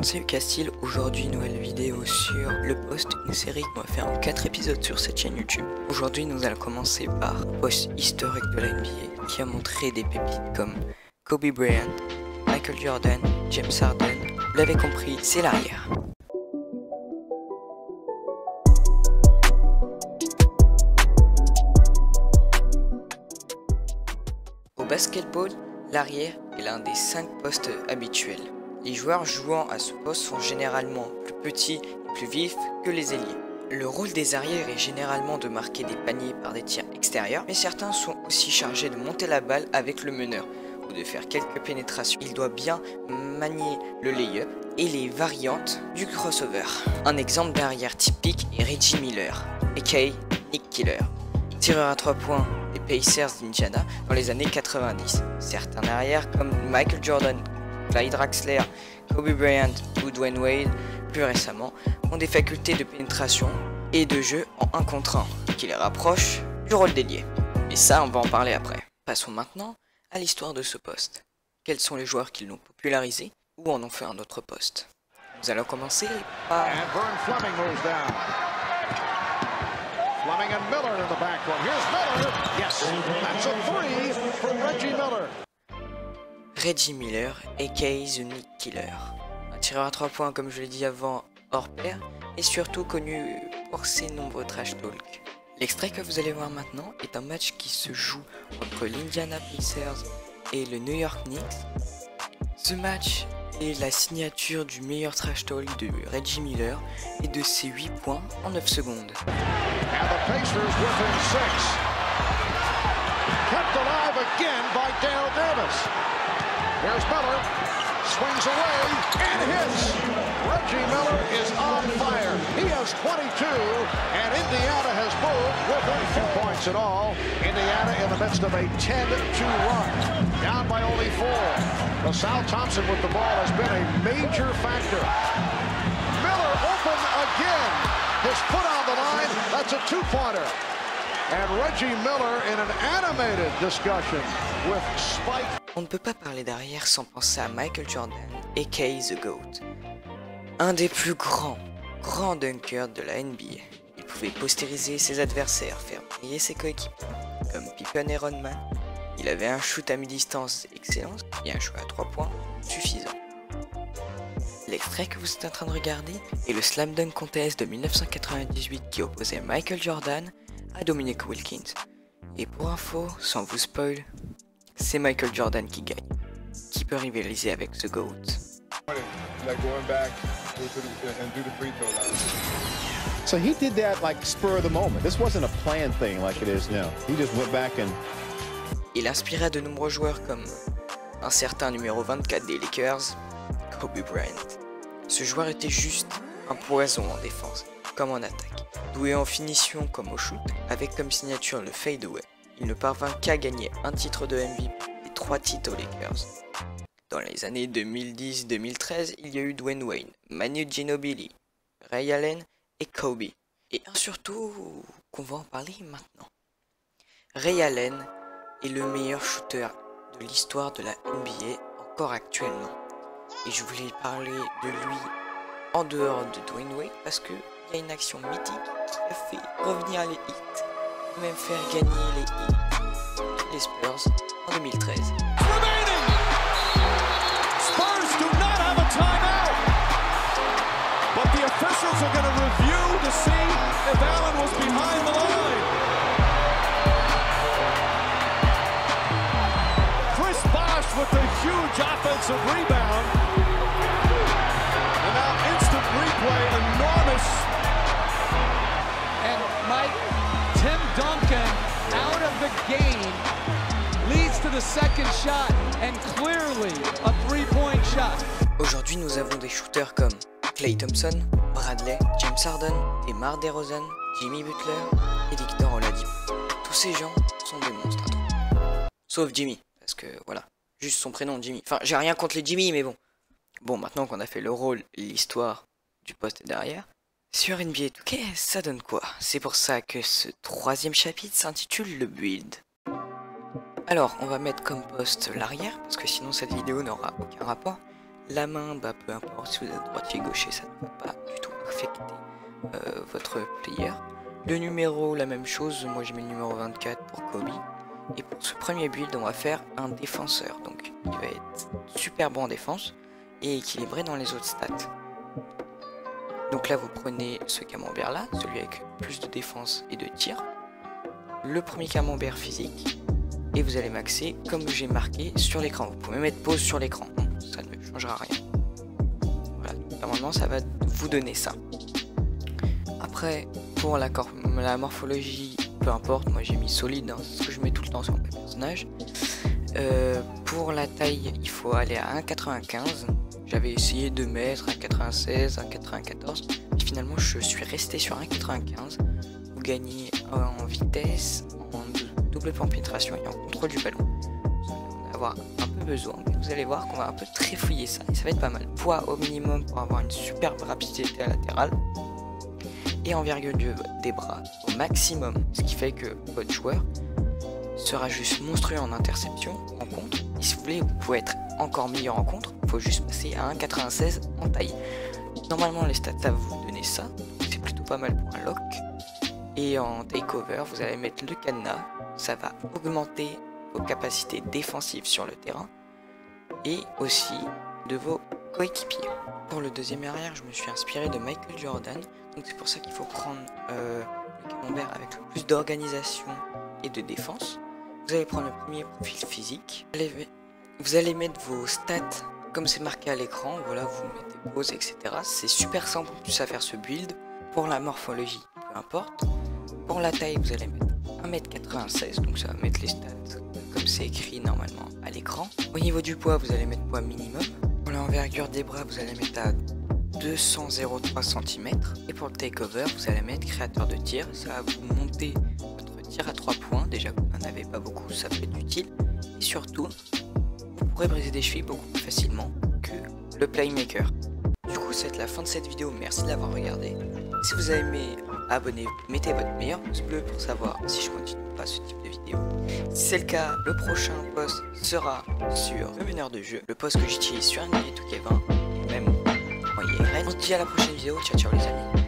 c'est Lucastil. Aujourd'hui, nouvelle vidéo sur Le Post, une série qu'on va faire en 4 épisodes sur cette chaîne YouTube. Aujourd'hui, nous allons commencer par un post historique de la NBA qui a montré des pépites comme Kobe Bryant, Michael Jordan, James Harden. Vous l'avez compris, c'est l'arrière. Au basketball, l'arrière est l'un des 5 postes habituels. Les joueurs jouant à ce poste sont généralement plus petits et plus vifs que les ailiers. Le rôle des arrières est généralement de marquer des paniers par des tirs extérieurs, mais certains sont aussi chargés de monter la balle avec le meneur ou de faire quelques pénétrations. Il doit bien manier le lay-up et les variantes du crossover. Un exemple d'arrière typique est Reggie Miller, aka Nick Killer, tireur à 3 points des Pacers d'Indiana dans les années 90. Certains arrières comme Michael Jordan, Clyde Drexler, Kobe Bryant ou Dwayne Wade, plus récemment, ont des facultés de pénétration et de jeu en 1 contre 1, qui les rapprochent du rôle d'ailier. Et ça, on va en parler après. Passons maintenant à l'histoire de ce poste. Quels sont les joueurs qui l'ont popularisé ou en ont fait un autre poste? Nous allons commencer par... Fleming and Miller in the backcourt. Here's Miller. Yes, that's a three from Reggie Miller. Reggie Miller, aka The Nick Killer. Un tireur à 3 points, comme je l'ai dit avant, hors pair, et surtout connu pour ses nombreux trash talk. L'extrait que vous allez voir maintenant est un match qui se joue entre l'Indiana Pacers et le New York Knicks. Ce match est la signature du meilleur trash talk de Reggie Miller et de ses 8 points en 9 secondes. And the Pacers within 6. Kept alive again by Dale Davis. Here's Miller. Swings away and hits. Reggie Miller is on fire. He has 22, and Indiana has moved within 2 points in all. Indiana in the midst of a 10-2 run. Down by only 4. LaSalle Thompson with the ball has been a major factor. Miller open again. His foot on the line. That's a 2-pointer. And Reggie Miller in an animated discussion with Spike. On ne peut pas parler d'arrière sans penser à Michael Jordan, aka The GOAT. Un des plus grands dunkers de la NBA. Il pouvait postériser ses adversaires, faire briller ses coéquipiers, comme Pippen et Rodman. Il avait un shoot à mi-distance excellent et un shoot à 3 points suffisant. L'extrait que vous êtes en train de regarder est le Slam Dunk Contest de 1998 qui opposait Michael Jordan à Dominique Wilkins. Et pour info, sans vous spoil, c'est Michael Jordan qui gagne. Qui peut rivaliser avec The GOAT? So he did that like spur of the moment. This wasn't a planned thing like it is now. He just went back and... Il inspira de nombreux joueurs comme un certain numéro 24 des Lakers, Kobe Bryant. Ce joueur était juste un poison en défense, comme en attaque. Doué en finition comme au shoot, avec comme signature le fadeaway. Il ne parvint qu'à gagner un titre de MVP et 3 titres aux Lakers. Dans les années 2010-2013, il y a eu Dwayne Wade, Manu Ginobili, Ray Allen et Kobe. Et un surtout qu'on va en parler maintenant. Ray Allen est le meilleur shooter de l'histoire de la NBA encore actuellement. Et je voulais parler de lui en dehors de Dwayne Wade parce qu'il y a une action mythique qui a fait revenir les Heat, et même faire gagner les Heat, les Spurs, en 2013. Spurs do not have a timeout, but the officials are going to review to see if Allen was behind the line. Chris Bosh with a huge offensive rebound. And now instant replay, enormous. And Mike, Tim Duncan out of the game leads to the second shot and clearly a 3-point shot. Aujourd'hui, nous avons des shooters comme Klay Thompson, Bradley, James Harden, DeMar DeRozan, Jimmy Butler et Victor Oladipo. Tous ces gens sont des monstres à trois. Sauf Jimmy, parce que voilà, juste son prénom Jimmy. Enfin, j'ai rien contre les Jimmy, mais bon. Bon, maintenant qu'on a fait le rôle et l'histoire du poste derrière, sur NBA 2K, ça donne quoi? C'est pour ça que ce 3e chapitre s'intitule le build. Alors, on va mettre comme poste l'arrière, parce que sinon cette vidéo n'aura aucun rapport. La main, bah, peu importe si vous êtes droitier gaucher, ça ne va pas du tout affecter votre player. Le numéro, la même chose, moi j'ai mis le numéro 24 pour Kobe. Et pour ce premier build, on va faire un défenseur. Donc il va être super bon en défense et équilibré dans les autres stats. Donc là vous prenez ce camembert là, celui avec plus de défense et de tir. Le premier camembert physique. Et vous allez maxer comme j'ai marqué sur l'écran. Vous pouvez mettre pause sur l'écran, ça ne changera rien. Voilà, normalement ça va vous donner ça. Après, pour la morphologie, peu importe, moi j'ai mis solide, hein, c'est ce que je mets tout le temps sur mes personnages. Pour la taille, il faut aller à 1,95. J'avais essayé de mettre 1,96, 1,94. Et finalement, je suis resté sur 1,95. Vous gagnez en vitesse, en double pénétration et en contrôle du ballon. Vous allez en avoir un peu besoin, mais vous allez voir qu'on va un peu trifouiller ça. Et ça va être pas mal. Poids au minimum pour avoir une superbe rapidité latérale. Et envergure des bras au maximum, ce qui fait que votre joueur sera juste monstrueux en interception, en contre. Et si vous voulez, vous pouvez être encore meilleur en contre, il faut juste passer à 1,96 en taille. Normalement les stats ça va vous donner ça, c'est plutôt pas mal pour un lock. Et en takeover, vous allez mettre le cadenas, ça va augmenter vos capacités défensives sur le terrain et aussi de vos coéquipiers. Pour le deuxième arrière, je me suis inspiré de Michael Jordan. Donc c'est pour ça qu'il faut prendre le camembert avec le plus d'organisation et de défense. Vous allez prendre le premier profil physique. Vous allez mettre vos stats comme c'est marqué à l'écran. Voilà, vous mettez pause, etc. C'est super simple en plus à faire ce build. Pour la morphologie, peu importe. Pour la taille, vous allez mettre 1,96 m. Donc ça va mettre les stats comme c'est écrit normalement à l'écran. Au niveau du poids, vous allez mettre poids minimum. Pour l'envergure des bras, vous allez mettre à 200,03 cm. Et pour le takeover, vous allez mettre créateur de tir. Ça va vous monter votre tir à 3 points. Déjà que vous n'en avez pas beaucoup, ça peut être utile. Et surtout, vous pourrez briser des chevilles beaucoup plus facilement que le playmaker. Du coup, c'est la fin de cette vidéo. Merci de l'avoir regardé. Si vous avez aimé, abonnez-vous. Mettez votre meilleur pouce bleu pour savoir si je continue pas ce type de vidéo. Si c'est le cas, le prochain post sera sur le meneur de jeu. Le post que j'utilise sur NBA 2K20 et même en IRL. On se dit à la prochaine vidéo. Ciao ciao les amis.